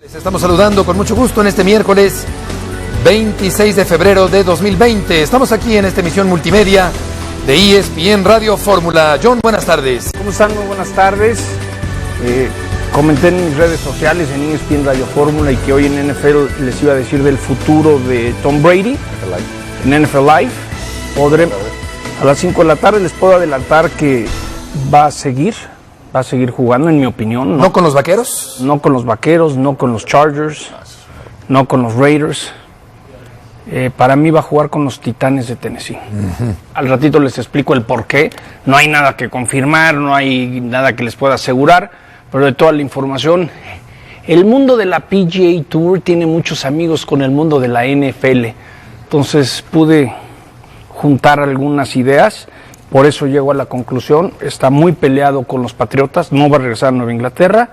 Les estamos saludando con mucho gusto en este miércoles 26 de febrero de 2020. Estamos aquí en esta emisión multimedia de ESPN Radio Fórmula. John, buenas tardes. ¿Cómo están? Muy buenas tardes. Comenté en mis redes sociales en ESPN Radio Fórmula y que hoy en NFL les iba a decir del futuro de Tom Brady en NFL Live. A las 5 de la tarde les puedo adelantar que va a seguir jugando, en mi opinión. ¿No con los Vaqueros? No con los Vaqueros, no con los Chargers, no con los Raiders. Para mí va a jugar con los Titanes de Tennessee. Al ratito les explico el por qué. No hay nada que confirmar, no hay nada que les pueda asegurar, pero de toda la información, el mundo de la PGA Tour tiene muchos amigos con el mundo de la NFL. Entonces pude juntar algunas ideas, por eso llego a la conclusión. Está muy peleado con los Patriotas, no va a regresar a Nueva Inglaterra,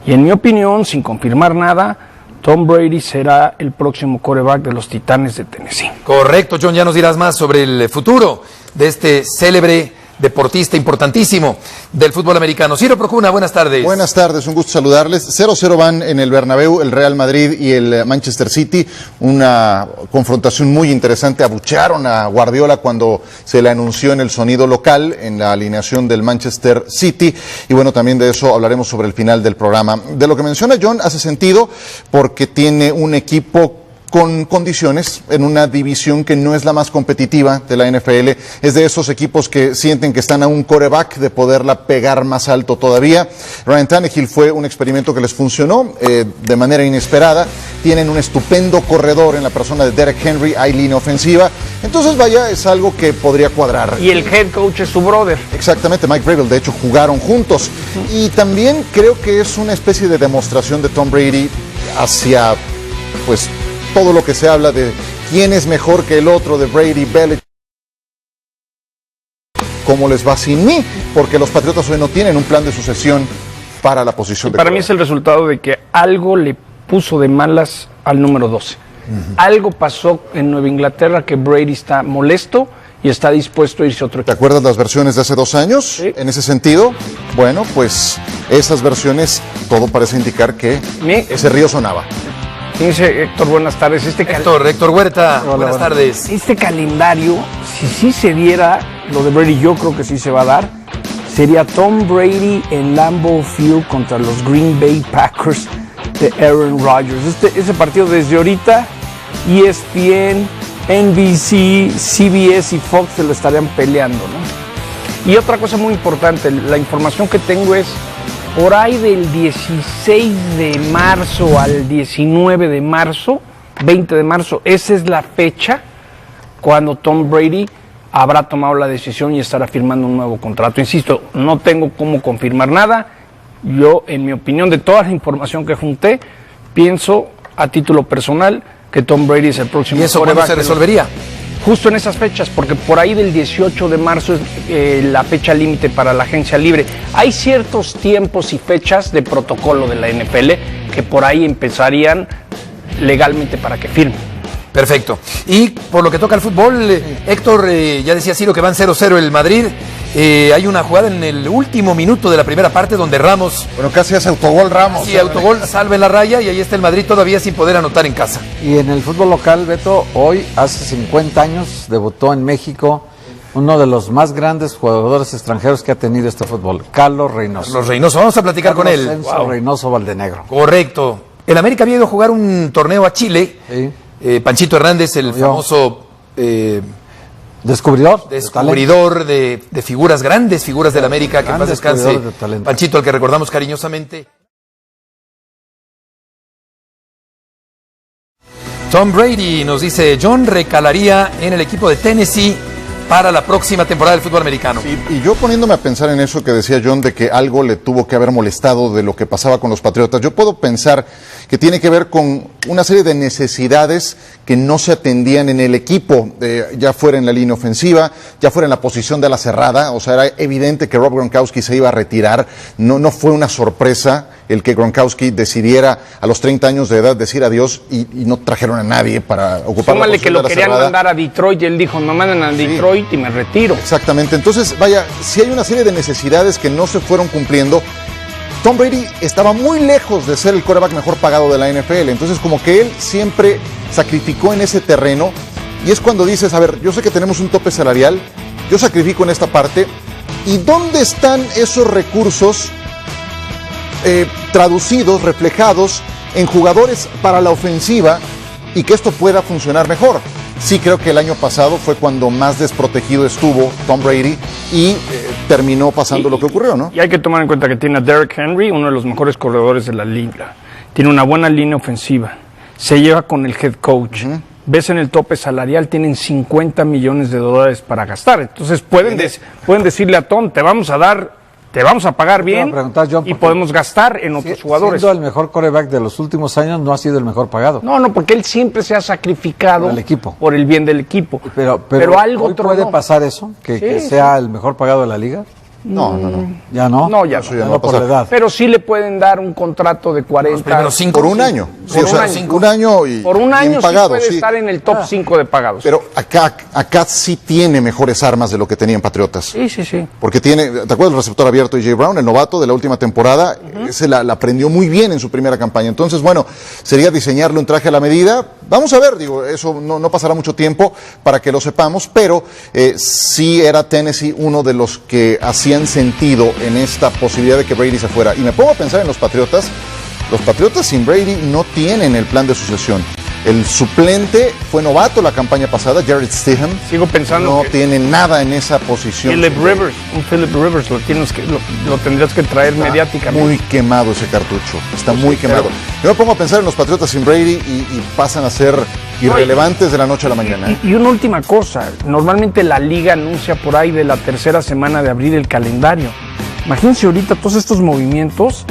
y en mi opinión, sin confirmar nada, Tom Brady será el próximo quarterback de los Titanes de Tennessee. Correcto, John, ya nos dirás más sobre el futuro de este célebre deportista importantísimo del fútbol americano. Ciro Procuna, buenas tardes. Buenas tardes, un gusto saludarles. 0-0 van en el Bernabéu el Real Madrid y el Manchester City. Una confrontación muy interesante. Abuchearon a Guardiola cuando se le anunció en el sonido local, en la alineación del Manchester City. Y bueno, también de eso hablaremos sobre el final del programa. De lo que menciona John hace sentido porque tiene un equipo con condiciones en una división que no es la más competitiva de la NFL. Es de esos equipos que sienten que están a un quarterback de poderla pegar más alto todavía. Ryan Tannehill fue un experimento que les funcionó de manera inesperada. Tienen un estupendo corredor en la persona de Derek Henry, hay línea ofensiva. Entonces, vaya, es algo que podría cuadrar. Y el head coach es su brother. Exactamente, Mike Vrabel, de hecho, jugaron juntos. Y también creo que es una especie de demostración de Tom Brady hacia, pues, todo lo que se habla de quién es mejor que el otro, de Brady, Belichick. ¿Cómo les va sin mí? Porque los Patriotas hoy no tienen un plan de sucesión para la posición de Para mí es el resultado de que algo le puso de malas al número 12. Algo pasó en Nueva Inglaterra que Brady está molesto y está dispuesto a irse a otro equipo. ¿Te acuerdas las versiones de hace 2 años? Sí. En ese sentido, bueno, pues esas versiones, todo parece indicar que ese río sonaba. Dice Héctor, buenas tardes. Héctor Huerta, buenas tardes. Este calendario, si sí se diera lo de Brady, yo creo que sí se va a dar, sería Tom Brady en Lambeau Field contra los Green Bay Packers de Aaron Rodgers. Ese partido desde ahorita, ESPN, NBC, CBS y Fox se lo estarían peleando, ¿no? Y otra cosa muy importante, la información que tengo es, por ahí del 16 de marzo al 19 de marzo, 20 de marzo, esa es la fecha cuando Tom Brady habrá tomado la decisión y estará firmando un nuevo contrato. Insisto, no tengo cómo confirmar nada. Yo, en mi opinión, de toda la información que junté, pienso a título personal que Tom Brady es el próximo. ¿Y eso cuándo se resolvería? Justo en esas fechas, porque por ahí del 18 de marzo es la fecha límite para la agencia libre. Hay ciertos tiempos y fechas de protocolo de la NFL que por ahí empezarían legalmente para que firmen. Perfecto. Y por lo que toca al fútbol, Héctor, ya decía Ciro que van 0-0 el Madrid. Hay una jugada en el último minuto de la primera parte donde Ramos... Bueno, casi hace autogol Ramos. Sí, autogol, salva en la raya y ahí está el Madrid todavía sin poder anotar en casa. Y en el fútbol local, Beto, hoy, hace 50 años, debutó en México uno de los más grandes jugadores extranjeros que ha tenido este fútbol, Carlos Reynoso. Carlos Reynoso, vamos a platicar con él. Wow. Reynoso Valdenegro. Correcto. El América había ido a jugar un torneo a Chile. Sí. Panchito Hernández, el famoso... Descubridor de figuras, grandes figuras del América, que en paz descanse. Panchito, al que recordamos cariñosamente. Tom Brady, nos dice John, recalaría en el equipo de Tennessee para la próxima temporada del fútbol americano. Sí, y yo poniéndome a pensar en eso que decía John, de que algo le tuvo que haber molestado de lo que pasaba con los Patriotas, yo puedo pensar que tiene que ver con una serie de necesidades que no se atendían en el equipo, ya fuera en la línea ofensiva, ya fuera en la posición de la cerrada. O sea, era evidente que Rob Gronkowski se iba a retirar. No fue una sorpresa el que Gronkowski decidiera a los 30 años de edad decir adiós y no trajeron a nadie para ocupar la posición de la cerrada. que lo querían mandar a Detroit y él dijo, no mandan a Detroit y me retiro. Exactamente. Entonces, vaya, si hay una serie de necesidades que no se fueron cumpliendo, Tom Brady estaba muy lejos de ser el quarterback mejor pagado de la NFL. Entonces, como que él siempre sacrificó en ese terreno. Y es cuando dices, a ver, yo sé que tenemos un tope salarial, yo sacrifico en esta parte. ¿Y dónde están esos recursos traducidos, reflejados en jugadores para la ofensiva y que esto pueda funcionar mejor? Sí, creo que el año pasado fue cuando más desprotegido estuvo Tom Brady y terminó pasando lo que ocurrió, ¿no? Y hay que tomar en cuenta que tiene a Derrick Henry, uno de los mejores corredores de la liga. Tiene una buena línea ofensiva. Se lleva con el head coach. Ves en el tope salarial, tienen $50 millones para gastar. Entonces pueden decirle a Tom, te vamos a pagar bien John, y podemos gastar en otros jugadores. Siendo el mejor quarterback de los últimos años, no ha sido el mejor pagado. No, porque él siempre se ha sacrificado el equipo. por el bien del equipo. Pero algo ¿hoy puede pasar eso? ¿Que sea el mejor pagado de la liga? No. ¿Ya no? No, ya Eso no. ya no va a Por pasar. la edad. Pero sí le pueden dar un contrato de 40. Por un año. Sí, Por un año. un año y Por un año bien pagado, sí puede sí. estar en el top 5 de pagados. Pero acá sí tiene mejores armas de lo que tenían Patriotas. Sí. Porque tiene, ¿te acuerdas del receptor abierto A.J. Brown, el novato de la última temporada? Ese la aprendió muy bien en su primera campaña. Entonces, bueno, sería diseñarle un traje a la medida. Vamos a ver, digo, eso no pasará mucho tiempo para que lo sepamos, pero sí era Tennessee uno de los que hacían sentido en esta posibilidad de que Brady se fuera. Y me pongo a pensar en los Patriotas. Los Patriotas sin Brady no tienen el plan de sucesión. El suplente fue novato la campaña pasada, Jared Stidham. Sigo pensando no que tiene nada en esa posición. Philip Rivers, lo tendrías que traer mediáticamente. Muy quemado ese cartucho, está muy quemado. Yo me pongo a pensar en los Patriotas sin Brady y pasan a ser irrelevantes de la noche a la mañana. Y una última cosa, normalmente la liga anuncia por ahí de la tercera semana de abril el calendario. Imagínense ahorita todos estos movimientos.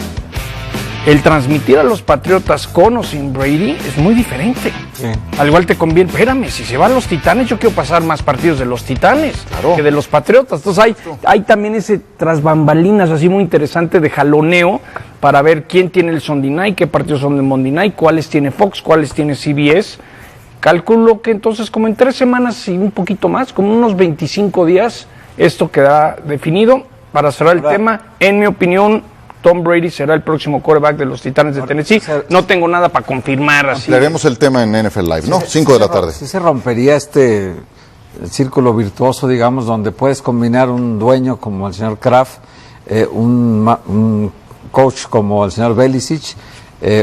El transmitir a los Patriotas con o sin Brady es muy diferente. Sí. Al igual te conviene, espérame, si se van los Titanes, yo quiero pasar más partidos de los Titanes que de los Patriotas. Entonces hay también ese tras bambalinas así muy interesante de jaloneo para ver quién tiene el Sunday Night, qué partidos son de Monday Night, cuáles tiene Fox, cuáles tiene CBS. Calculo que entonces como en 3 semanas y un poquito más, como unos 25 días, esto queda definido. Para cerrar el tema, en mi opinión, Tom Brady será el próximo quarterback de los Titanes de Tennessee. No tengo nada para confirmar así. Ampliaremos el tema en NFL Live, ¿no? 5 de la tarde. Sí se rompería este círculo virtuoso, digamos, donde puedes combinar un dueño como el señor Kraft, un coach como el señor Belichick,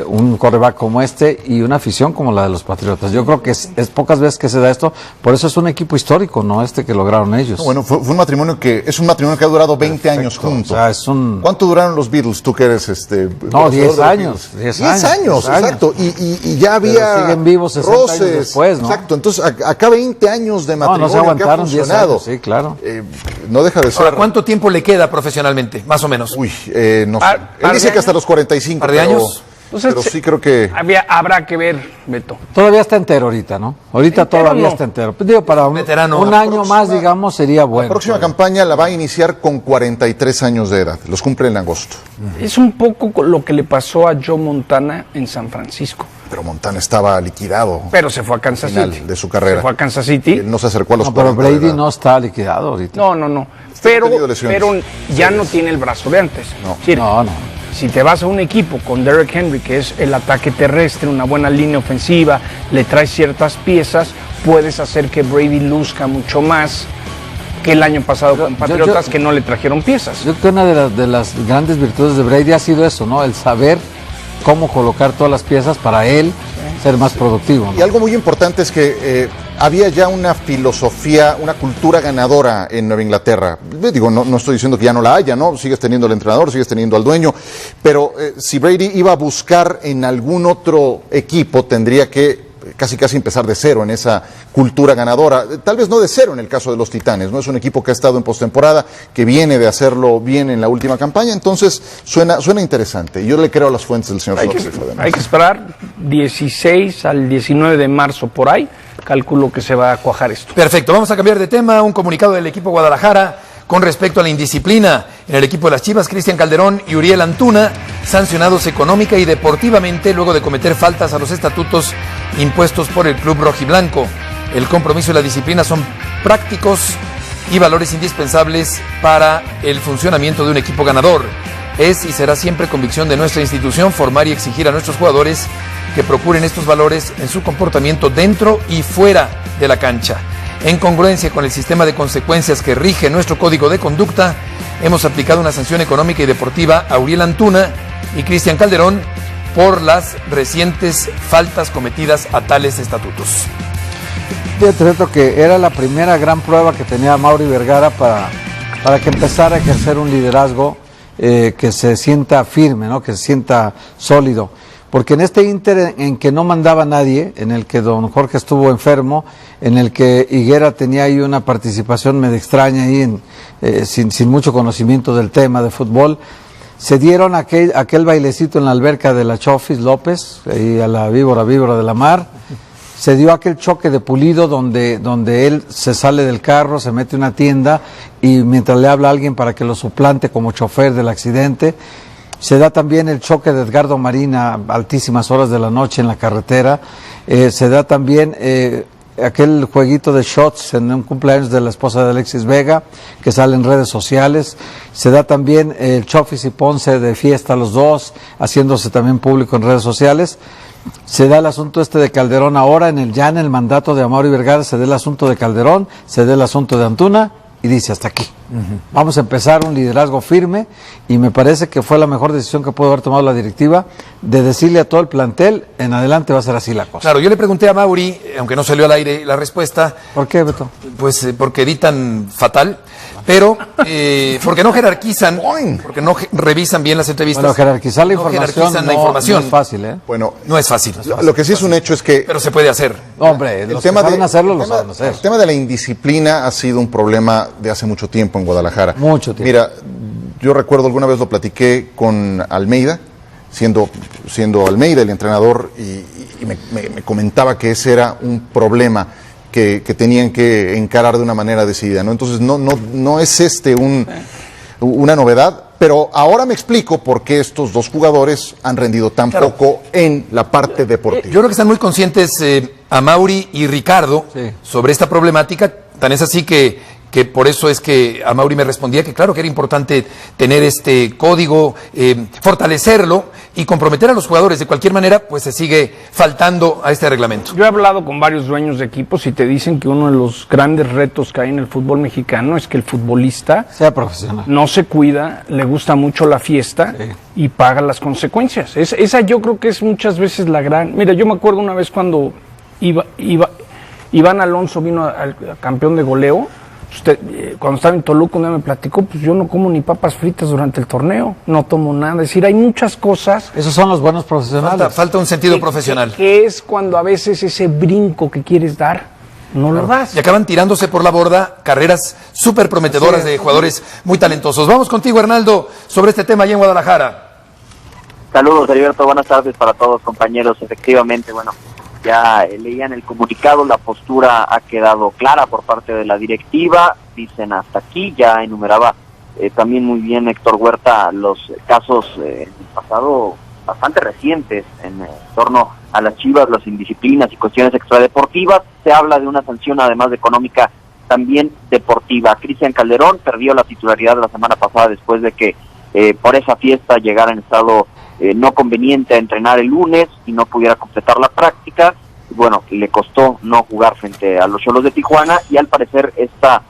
un quarterback como este y una afición como la de los Patriotas. Yo creo que es pocas veces que se da esto, por eso es un equipo histórico, ¿no? Que lograron ellos. No, bueno, fue un matrimonio que ha durado 20 años juntos. O sea, ¿Cuánto duraron los Beatles? Tú que eres No, 10 años. 10 años, exacto. Y ya había pero siguen vivos 60 años después, ¿no? Exacto, entonces acá 20 años de matrimonio no se aguantaron que ha funcionado. 10 años, sí, claro. No deja de ser. Ahora, ¿cuánto tiempo le queda profesionalmente, más o menos? Uy, no sé. Él dice que hasta los 45. ¿Par de años? Pero sí creo que habrá que ver, Beto. Todavía está entero ahorita, ¿no? Ahorita todavía está entero. Pues digo, para veterano. un año más, digamos, sería bueno. La próxima campaña la va a iniciar con 43 años de edad. Los cumple en agosto. Es un poco lo que le pasó a Joe Montana en San Francisco. Pero Montana estaba liquidado. Pero se fue a Kansas City. De su carrera. Se fue a Kansas City. Él no se acercó a los 40 pero de Brady edad. no está liquidado ahorita. No. Pero ya no tiene el brazo de antes. No. Sí, No. Si te vas a un equipo con Derrick Henry, que es el ataque terrestre, una buena línea ofensiva, le traes ciertas piezas, puedes hacer que Brady luzca mucho más que el año pasado con Patriotas, que no le trajeron piezas. Yo creo que una de las grandes virtudes de Brady ha sido eso, ¿no? El saber cómo colocar todas las piezas para él ser más productivo, ¿no? Y algo muy importante es que había ya una filosofía, una cultura ganadora en Nueva Inglaterra. Digo, no estoy diciendo que ya no la haya, ¿no? Sigues teniendo al entrenador, sigues teniendo al dueño, pero si Brady iba a buscar en algún otro equipo, tendría que casi empezar de cero en esa cultura ganadora. Tal vez no de cero en el caso de los Titanes, ¿no? Es un equipo que ha estado en postemporada, que viene de hacerlo bien en la última campaña, entonces suena interesante. Yo le creo a las fuentes del señor Sutcliffe. Hay que esperar 16 al 19 de marzo por ahí, calculo que se va a cuajar esto. Perfecto, vamos a cambiar de tema. Un comunicado del equipo Guadalajara con respecto a la indisciplina en el equipo de las Chivas. Cristian Calderón y Uriel Antuna, sancionados económica y deportivamente luego de cometer faltas a los estatutos impuestos por el club rojiblanco. El compromiso y la disciplina son prácticos y valores indispensables para el funcionamiento de un equipo ganador. Es y será siempre convicción de nuestra institución formar y exigir a nuestros jugadores que procuren estos valores en su comportamiento dentro y fuera de la cancha. En congruencia con el sistema de consecuencias que rige nuestro código de conducta, hemos aplicado una sanción económica y deportiva a Uriel Antuna y Cristian Calderón por las recientes faltas cometidas a tales estatutos. Fíjate, Beto, que era la primera gran prueba que tenía Mauri Vergara para que empezara a ejercer un liderazgo que se sienta firme, ¿no? Que se sienta sólido. Porque en este ínter en que no mandaba nadie, en el que don Jorge estuvo enfermo, en el que Higuera tenía ahí una participación medio extraña ahí, sin mucho conocimiento del tema de fútbol, se dieron aquel bailecito en la alberca de la Chofis López, ahí a la víbora de la mar. Se dio aquel choque de Pulido donde él se sale del carro, se mete a una tienda y mientras le habla a alguien para que lo suplante como chofer del accidente. Se da también el choque de Edgardo Marín a altísimas horas de la noche en la carretera. Se da también aquel jueguito de shots en un cumpleaños de la esposa de Alexis Vega, que sale en redes sociales. Se da también el Chofis y Ponce de fiesta los dos, haciéndose también público en redes sociales. Se da el asunto de Calderón ahora, en el mandato de Amaury Vergara, se da el asunto de Calderón, se da el asunto de Antuna, y dice hasta aquí. Vamos a empezar un liderazgo firme, y me parece que fue la mejor decisión que pudo haber tomado la directiva, de decirle a todo el plantel, en adelante va a ser así la cosa. Claro, yo le pregunté a Mauri, aunque no salió al aire la respuesta. ¿Por qué, Beto? Pues porque editan fatal, pero porque no jerarquizan, porque no revisan bien las entrevistas. Bueno, jerarquizar la información, no es fácil, ¿eh? Bueno, no es fácil. Lo que sí es un hecho es que... Pero se puede hacer. Hombre, los que saben hacerlo, lo saben hacer. El tema de la indisciplina ha sido un problema de hace mucho tiempo en Guadalajara. Mucho tiempo. Mira, yo recuerdo alguna vez lo platiqué con Almeida, siendo Almeida el entrenador, y me comentaba que ese era un problema que tenían que encarar de una manera decidida, ¿no? Entonces no es una novedad, pero ahora me explico por qué estos dos jugadores han rendido tan poco en la parte deportiva. Yo creo que están muy conscientes a Mauri y Ricardo sobre esta problemática, tan es así que por eso es que a Mauri me respondía que claro que era importante tener este código, fortalecerlo y comprometer a los jugadores. De cualquier manera, pues se sigue faltando a este reglamento. Yo he hablado con varios dueños de equipos y te dicen que uno de los grandes retos que hay en el fútbol mexicano es que el futbolista sea profesional, no se cuida, le gusta mucho la fiesta y paga las consecuencias. Esa yo creo que es muchas veces la gran... Mira, yo me acuerdo una vez cuando Iván Alonso vino al campeón de goleo. Cuando estaba en Toluca, un día me platicó, pues yo no como ni papas fritas durante el torneo, no tomo nada. Es decir, hay muchas cosas. Esos son los buenos profesionales. Falta un sentido profesional. Que es cuando a veces ese brinco que quieres dar, no lo das. Y acaban tirándose por la borda carreras súper prometedoras de jugadores muy talentosos. Vamos contigo, Hernaldo, sobre este tema allá en Guadalajara. Saludos, Heriberto, buenas tardes para todos, compañeros. Efectivamente, bueno, ya leían el comunicado, la postura ha quedado clara por parte de la directiva, dicen hasta aquí, ya enumeraba también muy bien Héctor Huerta los casos en el pasado bastante recientes en torno a las Chivas, las indisciplinas y cuestiones extradeportivas. Se habla de una sanción además de económica, también deportiva. Cristian Calderón perdió la titularidad la semana pasada después de que por esa fiesta llegara en estado no conveniente a entrenar el lunes y no pudiera completar la práctica. Bueno, le costó no jugar frente a los Xolos de Tijuana, y al parecer esta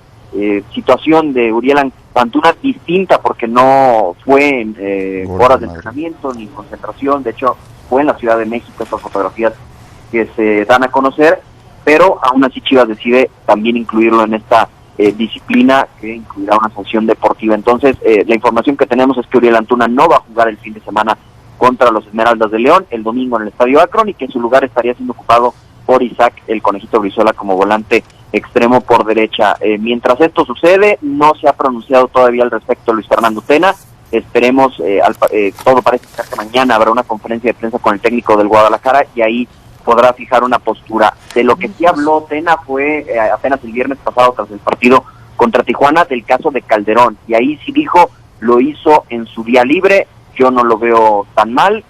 situación de Uriel Antuna distinta porque no fue en horas de entrenamiento ni concentración. De hecho fue en la Ciudad de México, estas fotografías que se dan a conocer, pero aún así Chivas decide también incluirlo en esta disciplina que incluirá una sanción deportiva. Entonces la información que tenemos es que Uriel Antuna no va a jugar el fin de semana contra los Esmeraldas de León el domingo en el Estadio Akron, y que en su lugar estaría siendo ocupado por Isaac el Conejito Brizuela como volante extremo por derecha. Mientras esto sucede, no se ha pronunciado todavía al respecto Luis Fernando Tena. Esperemos, todo parece indicar que mañana habrá una conferencia de prensa con el técnico del Guadalajara y ahí podrá fijar una postura. De lo que sí habló Tena fue apenas el viernes pasado tras el partido contra Tijuana del caso de Calderón, y ahí sí dijo, lo hizo en su día libre, yo no lo veo tan mal,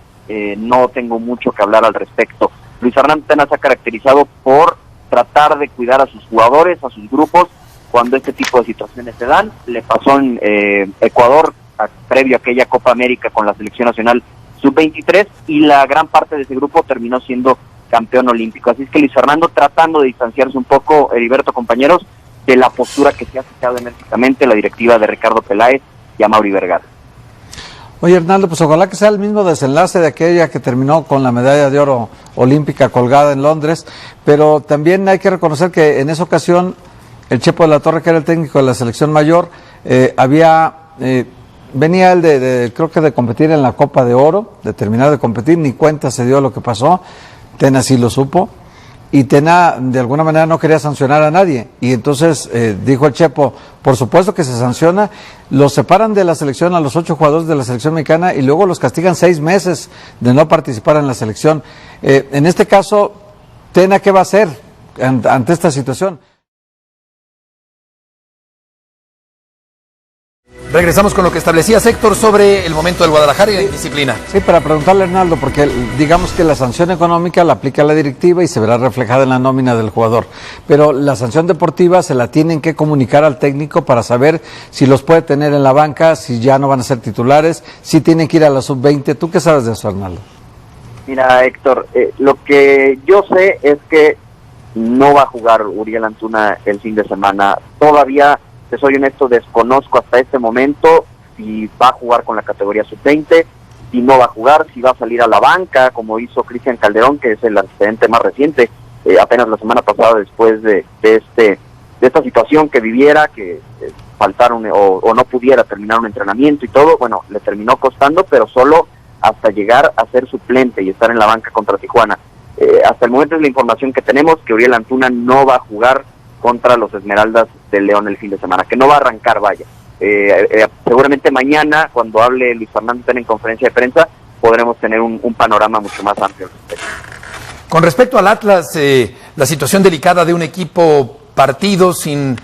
no tengo mucho que hablar al respecto. Luis Fernando Tena se ha caracterizado por tratar de cuidar a sus jugadores, a sus grupos, cuando este tipo de situaciones se dan. Le pasó en Ecuador previo a aquella Copa América con la selección nacional sub-23, y la gran parte de ese grupo terminó siendo campeón olímpico. Así es que Luis Fernando tratando de distanciarse un poco, Heriberto, compañeros, de la postura que se ha fijado enérgicamente la directiva de Ricardo Peláez y a Mauri Vergara. Oye, Hernando, pues ojalá que sea el mismo desenlace de aquella que terminó con la medalla de oro olímpica colgada en Londres, pero también hay que reconocer que en esa ocasión el Chepo de la Torre, que era el técnico de la selección mayor, venía él creo que de competir en la Copa de Oro, de terminar de competir, ni cuenta se dio lo que pasó. Tena sí lo supo, y Tena de alguna manera no quería sancionar a nadie, y entonces dijo el Chepo, por supuesto que se sanciona, los separan de la selección a los 8 jugadores de la selección mexicana y luego los castigan 6 meses de no participar en la selección. En este caso, Tena, ¿qué va a hacer ante esta situación? Regresamos con lo que establecías, Héctor, sobre el momento del Guadalajara y la indisciplina. Sí, para preguntarle a Hernando, porque digamos que la sanción económica la aplica la directiva y se verá reflejada en la nómina del jugador, pero la sanción deportiva se la tienen que comunicar al técnico para saber si los puede tener en la banca, si ya no van a ser titulares, si tienen que ir a la sub-20. ¿Tú qué sabes de eso, Hernando? Mira, Héctor, lo que yo sé es que no va a jugar Uriel Antuna el fin de semana. Todavía, te soy honesto, desconozco hasta este momento si va a jugar con la categoría sub-20, si no va a jugar, si va a salir a la banca, como hizo Cristian Calderón, que es el antecedente más reciente, apenas la semana pasada, después de esta situación que viviera, que faltaron o no pudiera terminar un entrenamiento y todo. Bueno, le terminó costando, pero solo hasta llegar a ser suplente y estar en la banca contra Tijuana. Hasta el momento es la información que tenemos, que Uriel Antuna no va a jugar contra los Esmeraldas del León el fin de semana, que no va a arrancar, vaya. Seguramente mañana, cuando hable Luis Fernando en conferencia de prensa, podremos tener un panorama mucho más amplio. Con respecto al Atlas, la situación delicada de un equipo partido, sin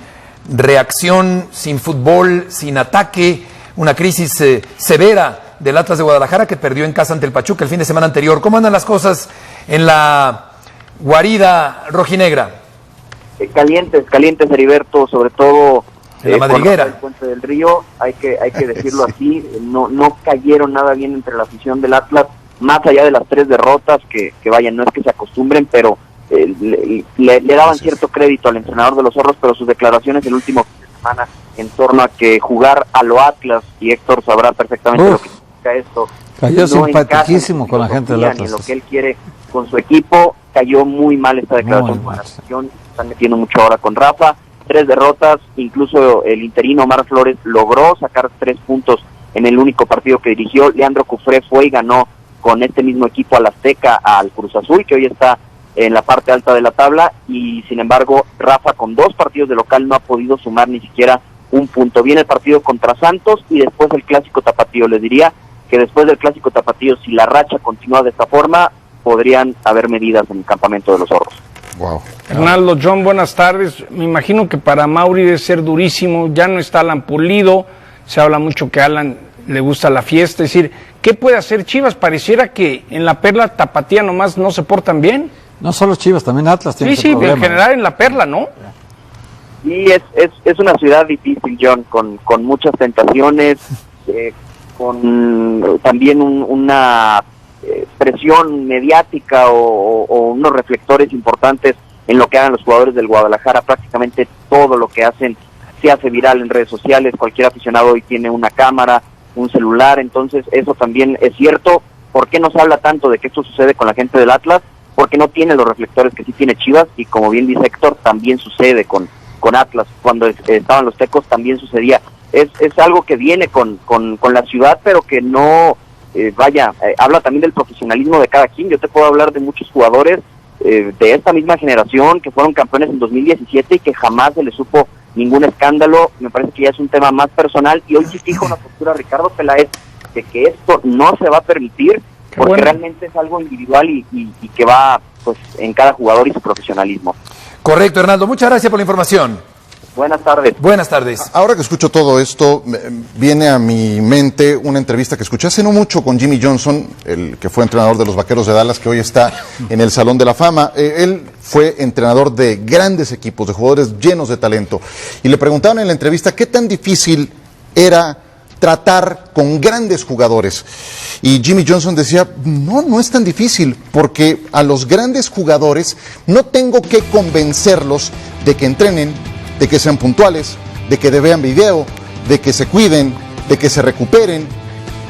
reacción, sin fútbol, sin ataque, una crisis severa del Atlas de Guadalajara, que perdió en casa ante el Pachuca el fin de semana anterior. ¿Cómo andan las cosas en la guarida rojinegra? Calientes, Heriberto, sobre todo la madriguera. El Puente del Río, hay que decirlo así, no cayeron nada bien entre la afición del Atlas, más allá de las 3 derrotas, que vayan, no es que se acostumbren, pero le daban cierto crédito al entrenador de los Zorros, pero sus declaraciones el último fin de semana en torno a que jugar a lo Atlas, y Héctor sabrá perfectamente lo que significa esto. Cayó simpaticísimo con la gente del Atlas. Lo que él quiere con su equipo, cayó muy mal esta declaración con la afición. Están metiendo mucho ahora con Rafa, 3 derrotas, incluso el interino Omar Flores logró sacar 3 puntos en el único partido que dirigió. Leandro Cufré fue y ganó con este mismo equipo al Azteca, al Cruz Azul, que hoy está en la parte alta de la tabla, y sin embargo Rafa con 2 partidos de local no ha podido sumar ni siquiera un punto. Viene el partido contra Santos y después el Clásico Tapatío. Les diría que después del Clásico Tapatío, si la racha continúa de esta forma, podrían haber medidas en el campamento de los Zorros. Wow. Hernando, John, buenas tardes. Me imagino que para Mauri debe ser durísimo. Ya no está Alan Pulido. Se habla mucho que a Alan le gusta la fiesta. Es decir, ¿qué puede hacer Chivas? Pareciera que en la Perla Tapatía nomás no se portan bien. No solo Chivas, también Atlas tiene Sí, en general en la Perla, ¿no? Sí, es una ciudad difícil, John, con muchas tentaciones, con también una presión mediática o unos reflectores importantes en lo que hagan los jugadores del Guadalajara. Prácticamente todo lo que hacen se hace viral en redes sociales. Cualquier aficionado hoy tiene una cámara, un celular, entonces eso también es cierto. ¿Por qué no se habla tanto de que esto sucede con la gente del Atlas? Porque no tiene los reflectores que sí tiene Chivas, y como bien dice Héctor, también sucede con Atlas. Cuando estaban los Tecos también sucedía. Es algo que viene con la ciudad, pero que no... habla también del profesionalismo de cada quien. Yo te puedo hablar de muchos jugadores de esta misma generación que fueron campeones en 2017 y que jamás se les supo ningún escándalo. Me parece que ya es un tema más personal, y hoy sí fija una postura Ricardo Peláez de que esto no se va a permitir, porque realmente es algo individual y que va pues en cada jugador y su profesionalismo. Correcto, Hernando. Muchas gracias por la información. Buenas tardes. Buenas tardes. Ahora que escucho todo esto, viene a mi mente una entrevista que escuché hace no mucho con Jimmy Johnson, el que fue entrenador de los Vaqueros de Dallas, que hoy está en el Salón de la Fama. Él fue entrenador de grandes equipos, de jugadores llenos de talento. Y le preguntaban en la entrevista qué tan difícil era tratar con grandes jugadores. Y Jimmy Johnson decía, no es tan difícil, porque a los grandes jugadores no tengo que convencerlos de que entrenen, de que sean puntuales, de que vean video, de que se cuiden, de que se recuperen.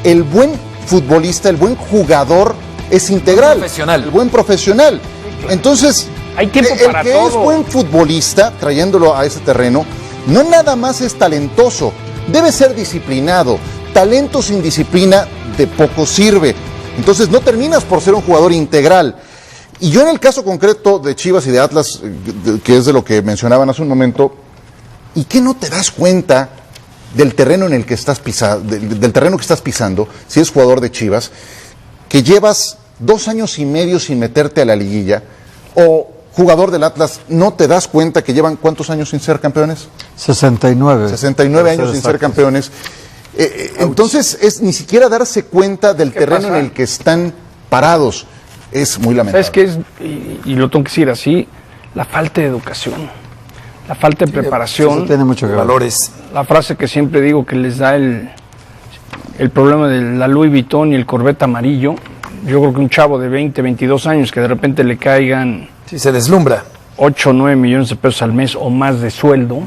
El buen futbolista, el buen jugador es integral. Profesional. El buen profesional. Entonces, Hay tiempo el para que todo. es buen futbolista, trayéndolo a ese terreno, no nada más es talentoso, debe ser disciplinado. Talento sin disciplina de poco sirve. Entonces no terminas por ser un jugador integral. Y yo en el caso concreto de Chivas y de Atlas, que es de lo que mencionaban hace un momento, ¿y qué no te das cuenta del terreno en el que estás pisando, del terreno que estás pisando, si es jugador de Chivas, que llevas 2 años y medio sin meterte a la liguilla? O jugador del Atlas, ¿no te das cuenta que llevan cuántos años sin ser campeones? 69. 69 años sin ser campeones. Entonces, es ni siquiera darse cuenta del terreno pasa? en el que están parados. Es muy lamentable. ¿Sabes qué es? Y lo tengo que decir así, la falta de educación, la falta de preparación. Eso tiene mucho que ver. Valores. La frase que siempre digo que les da el problema de la Louis Vuitton y el Corvette amarillo. Yo creo que un chavo de 20, 22 años que de repente le caigan Sí, se deslumbra. 8 o 9 millones de pesos al mes o más de sueldo,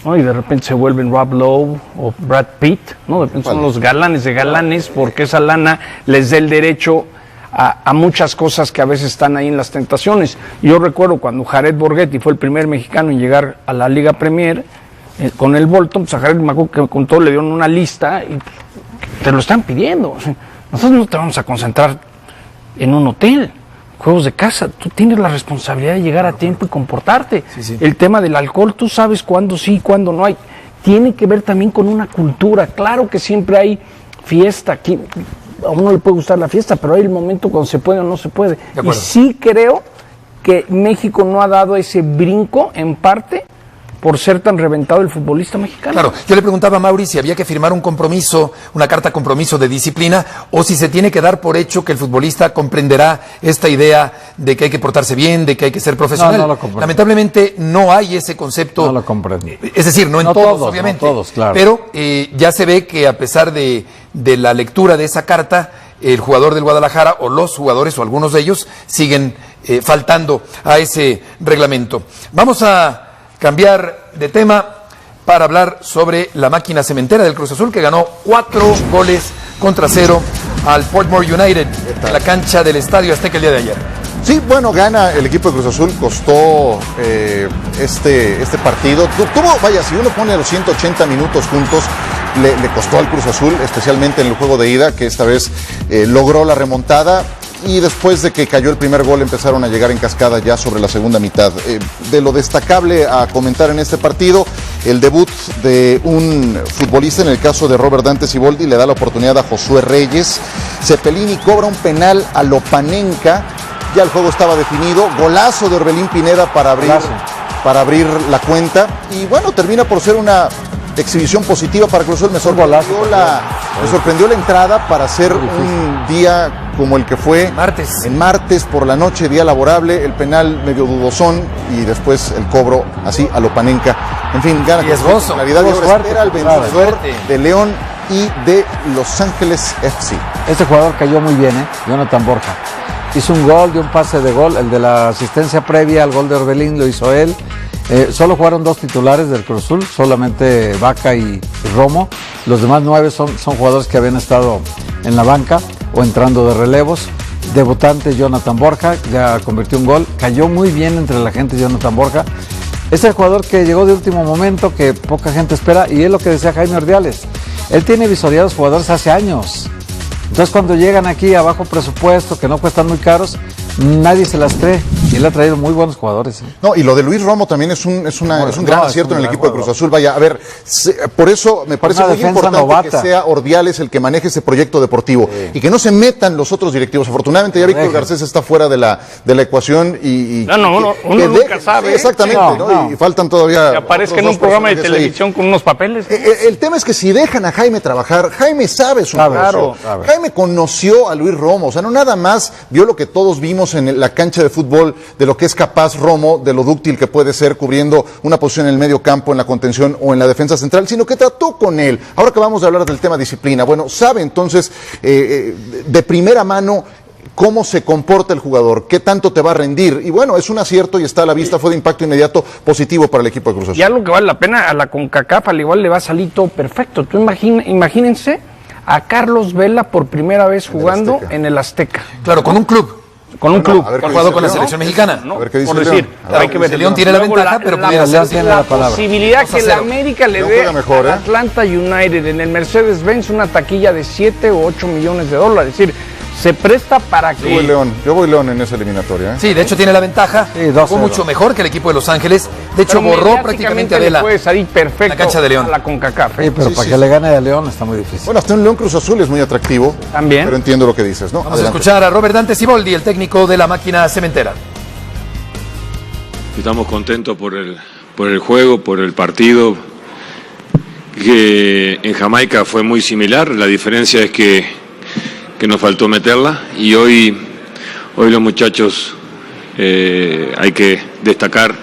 ¿no? Y de repente se vuelven Rob Lowe o Brad Pitt, ¿no? De repente son los galanes de galanes, porque esa lana les da el derecho a muchas cosas que a veces están ahí en las tentaciones. Yo recuerdo cuando Jared Borghetti fue el primer mexicano en llegar a la Liga Premier con el Bolton, pues a Jared, me acuerdo que con todo le dieron una lista y te lo están pidiendo. O sea, nosotros no te vamos a concentrar en un hotel, juegos de casa, tú tienes la responsabilidad de llegar a tiempo y comportarte. Sí. El tema del alcohol, tú sabes cuándo sí, cuándo no hay. Tiene que ver también con una cultura. Claro que siempre hay fiesta, aquí a uno le puede gustar la fiesta, pero hay el momento cuando se puede o no se puede. Y acuerdo. sí creo que México no ha dado ese brinco, en parte, por ser tan reventado el futbolista mexicano. Claro, yo le preguntaba a Mauri si había que firmar un compromiso, una carta compromiso de disciplina, o si se tiene que dar por hecho que el futbolista comprenderá esta idea de que hay que portarse bien, de que hay que ser profesional. No lo comprendo. Lamentablemente no hay ese concepto. No lo comprendo. Es decir, no en No todos, todos, obviamente. no todos, claro. Pero ya se ve que a pesar de la lectura de esa carta, el jugador del Guadalajara o los jugadores o algunos de ellos siguen faltando a ese reglamento. Vamos a cambiar de tema para hablar sobre la máquina cementera del Cruz Azul, que ganó 4-0 al Portmore United en la cancha del Estadio Azteca el día de ayer. Sí, bueno, gana el equipo de Cruz Azul, costó este partido. Tuvo, vaya, si uno pone los 180 minutos juntos, le costó al Cruz Azul, especialmente en el juego de ida, que esta vez logró la remontada. Y después de que cayó el primer gol empezaron a llegar en cascada ya sobre la segunda mitad. De lo destacable a comentar en este partido, el debut de un futbolista, en el caso de Robert Dante Siboldi, le da la oportunidad a Josué Reyes. Cepelini cobra un penal a Lopanenka, ya el juego estaba definido, golazo de Orbelín Pineda para abrir la cuenta. Y bueno, termina por ser una exhibición positiva para Cruz Azul. Me sorprendió la entrada para hacer un día como el que fue en martes por la noche, día laborable, el penal medio dudosón y después el cobro así a Lopanenka. En fin, gana Riesgoso. claridad y ahora espera al vencedor de León y de Los Ángeles FC. Este jugador cayó muy bien, Jonathan Borja. Hizo un gol, dio un pase de gol, el de la asistencia previa al gol de Orbelín lo hizo él. Solo jugaron 2 titulares del Cruz Azul, solamente Vaca y Romo. Los demás 9 son jugadores que habían estado en la banca o entrando de relevos. Debutante Jonathan Borja, ya convirtió un gol. Cayó muy bien entre la gente Jonathan Borja. Es el jugador que llegó de último momento, que poca gente espera, y es lo que decía Jaime Ordiales. Él tiene visoriados jugadores hace años. Entonces cuando llegan aquí a bajo presupuesto, que no cuestan muy caros, nadie se las cree. Y él ha traído muy buenos jugadores. No, y lo de Luis Romo también es un gran acierto en el equipo de Cruz Azul. Vaya, a ver, por eso me parece muy importante que sea Ordiales el que maneje ese proyecto deportivo y que no se metan los otros directivos. Afortunadamente ya Víctor Garcés está fuera de la ecuación y uno nunca sabe. Exactamente, ¿no? Y faltan todavía. Que aparezca en un programa de televisión con unos papeles. El tema es que si dejan a Jaime trabajar, Jaime sabe su negocio. Jaime conoció a Luis Romo, o sea, no nada más vio lo que todos vimos vemos en la cancha de fútbol de lo que es capaz Romo, de lo dúctil que puede ser cubriendo una posición en el medio campo, en la contención o en la defensa central, sino que trató con él. Ahora que vamos a hablar del tema disciplina, bueno, sabe entonces de primera mano cómo se comporta el jugador, qué tanto te va a rendir, y bueno, es un acierto y está a la vista, fue de impacto inmediato positivo para el equipo de Cruz Azul. Y algo que vale la pena, a la CONCACAF al igual le va a salir todo perfecto. Tú imagínense a Carlos Vela por primera vez jugando en el Azteca. Claro, con un club. Con un club. a ver Ha qué jugado dice con la León. selección mexicana. No, A ver qué dice por León. decir, A ver hay qué que dice ver. León tiene la Luego ventaja, pero pudiera ser tiene la palabra. posibilidad que 2-0. la América le León dé juega mejor, al Atlanta United en el Mercedes-Benz una taquilla de 7 o 8 millones de dólares. Es decir, se presta para que... Yo voy León en esa eliminatoria. Sí, de hecho tiene la ventaja. Sí, 2-0. Jugó mucho mejor que el equipo de Los Ángeles. De hecho, pero borró mediáticamente prácticamente a le Vela. puede salir perfecto la cancha de León. a la CONCACAF. Sí, pero para que le gane a León está muy difícil. Bueno, hasta un León Cruz Azul es muy atractivo. También. Pero entiendo lo que dices, ¿no? Vamos Adelante. a escuchar a Robert Dante Siboldi, el técnico de la máquina cementera. Estamos contentos por el juego, por el partido, que en Jamaica fue muy similar. La diferencia es que nos faltó meterla, y hoy los muchachos hay que destacar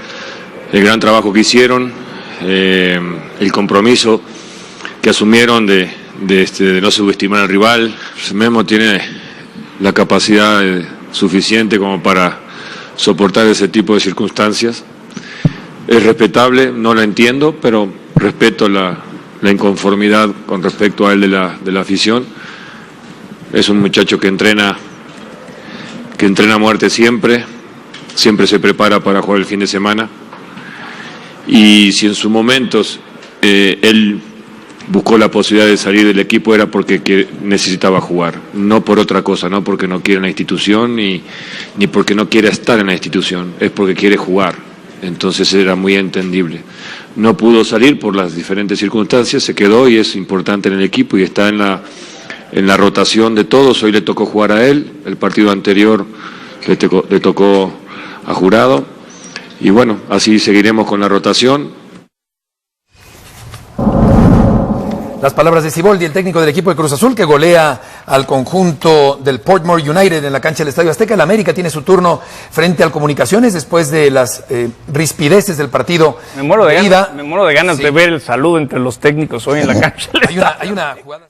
el gran trabajo que hicieron, el compromiso que asumieron de no subestimar al rival. Memo tiene la capacidad suficiente como para soportar ese tipo de circunstancias. Es respetable, no la entiendo, pero respeto la inconformidad con respecto a él de la afición. Es un muchacho que entrena a muerte siempre se prepara para jugar el fin de semana, y si en sus momentos él buscó la posibilidad de salir del equipo era porque necesitaba jugar, no por otra cosa, no porque no quiere la institución ni porque no quiere estar en la institución, es porque quiere jugar. Entonces era muy entendible. No pudo salir por las diferentes circunstancias, se quedó y es importante en el equipo y está en la rotación de todos. Hoy le tocó jugar a él, el partido anterior le tocó a Jurado, y bueno, así seguiremos con la rotación. Las palabras de Siboldi, el técnico del equipo de Cruz Azul, que golea al conjunto del Portmore United en la cancha del Estadio Azteca. El América tiene su turno frente al Comunicaciones después de las rispideces del partido. Me muero de ida. ganas, de ver el saludo entre los técnicos hoy en la cancha. Hay una jugada.